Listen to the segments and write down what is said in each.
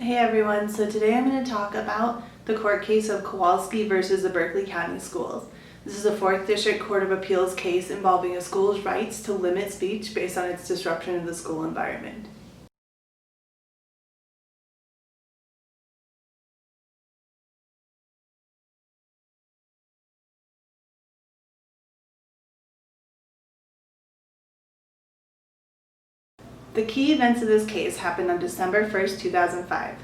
Hey everyone, so today I'm going to talk about the court case of Kowalski versus the Berkeley County Schools. This is a 4th District Court of Appeals case involving a school's rights to limit speech based on its disruption of the school environment. The key events of this case happened on December 1st, 2005,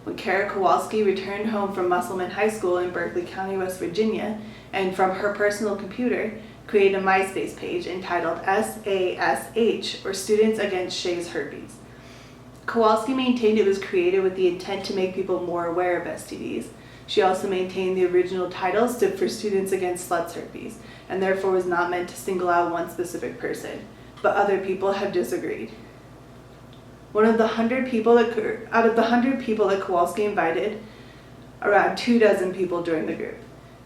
when Kara Kowalski returned home from Musselman High School in Berkeley County, West Virginia, and from her personal computer created a MySpace page entitled SASH, or Students Against Shay's Herpes. Kowalski maintained it was created with the intent to make people more aware of STDs. She also maintained the original title stood for Students Against Sluts Herpes, and therefore was not meant to single out one specific person, but other people have disagreed. Out of the 100 people that Kowalski invited, around 24 people joined the group.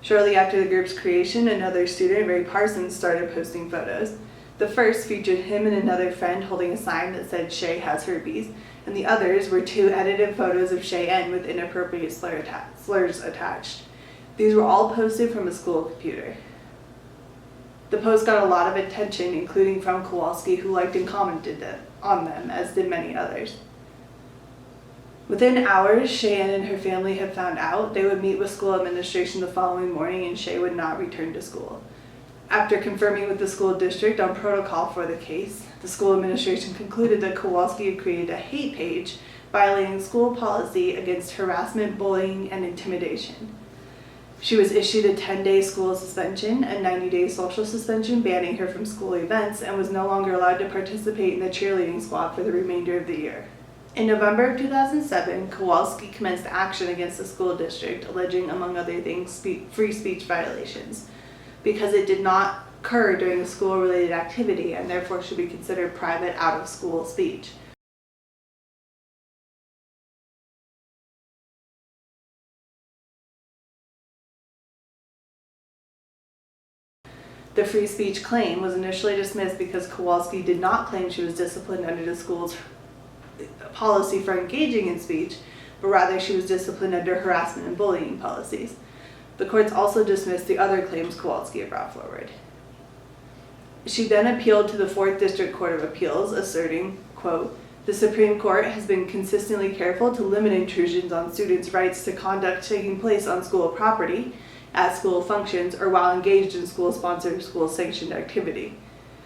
Shortly after the group's creation, another student, Ray Parsons, started posting photos. The first featured him and another friend holding a sign that said Shay has herpes, and the others were 2 edited photos of Shay N with inappropriate slurs attached. These were all posted from a school computer. The post got a lot of attention, including from Kowalski, who liked and commented on them, as did many others. Within hours, Shay and her family had found out. They would meet with school administration the following morning, and Shay would not return to school. After confirming with the school district on protocol for the case, the school administration concluded that Kowalski had created a hate page violating school policy against harassment, bullying, and intimidation. She was issued a 10-day school suspension, a 90-day social suspension banning her from school events, and was no longer allowed to participate in the cheerleading squad for the remainder of the year. In November of 2007, Kowalski commenced action against the school district, alleging, among other things, free speech violations, because it did not occur during a school-related activity and therefore should be considered private out-of-school speech. The free speech claim was initially dismissed because Kowalski did not claim she was disciplined under the school's policy for engaging in speech, but rather she was disciplined under harassment and bullying policies. The courts also dismissed the other claims Kowalski had brought forward. She then appealed to the 4th District Court of Appeals, asserting, quote, "The Supreme Court has been consistently careful to limit intrusions on students' rights to conduct taking place on school property, at school functions, or while engaged in school-sponsored or school-sanctioned activity."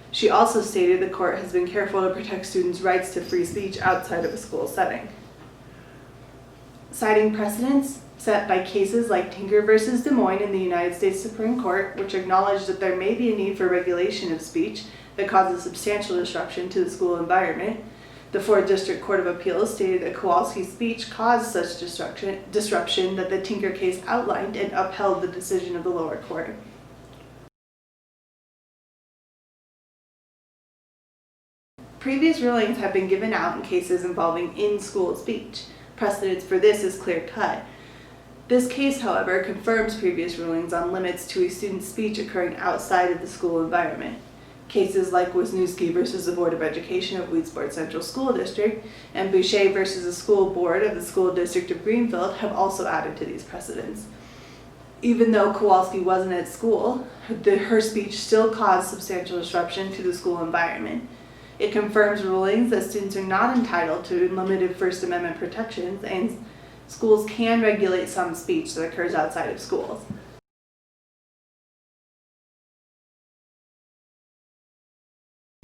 She also stated the court has been careful to protect students' rights to free speech outside of a school setting. Citing precedents set by cases like Tinker versus Des Moines in the United States Supreme Court, which acknowledged that there may be a need for regulation of speech that causes substantial disruption to the school environment, the 4th District Court of Appeals stated that Kowalski's speech caused such disruption that the Tinker case outlined and upheld the decision of the lower court. Previous rulings have been given out in cases involving in-school speech. Precedence for this is clear-cut. This case, however, confirms previous rulings on limits to a student's speech occurring outside of the school environment. Cases like Wisniewski versus the Board of Education of Weedsport Central School District and Boucher versus the School Board of the School District of Greenfield have also added to these precedents. Even though Kowalski wasn't at school, her speech still caused substantial disruption to the school environment. It confirms rulings that students are not entitled to unlimited First Amendment protections, and schools can regulate some speech that occurs outside of schools.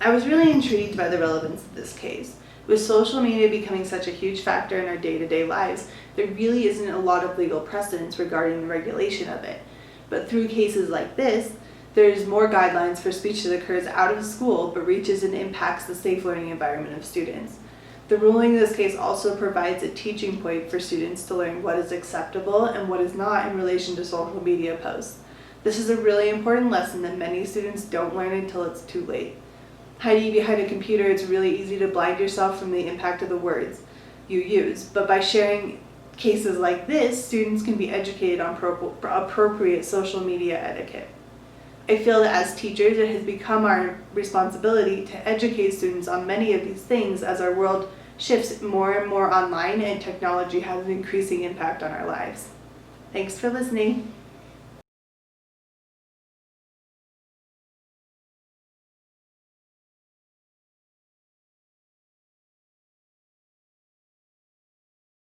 I was really intrigued by the relevance of this case. With social media becoming such a huge factor in our day-to-day lives, there really isn't a lot of legal precedence regarding the regulation of it. But through cases like this, there's more guidelines for speech that occurs out of school but reaches and impacts the safe learning environment of students. The ruling in this case also provides a teaching point for students to learn what is acceptable and what is not in relation to social media posts. This is a really important lesson that many students don't learn until it's too late. Hiding behind a computer, it's really easy to blind yourself from the impact of the words you use, but by sharing cases like this, students can be educated on appropriate social media etiquette. I feel that as teachers, it has become our responsibility to educate students on many of these things as our world shifts more and more online, and technology has an increasing impact on our lives. Thanks for listening.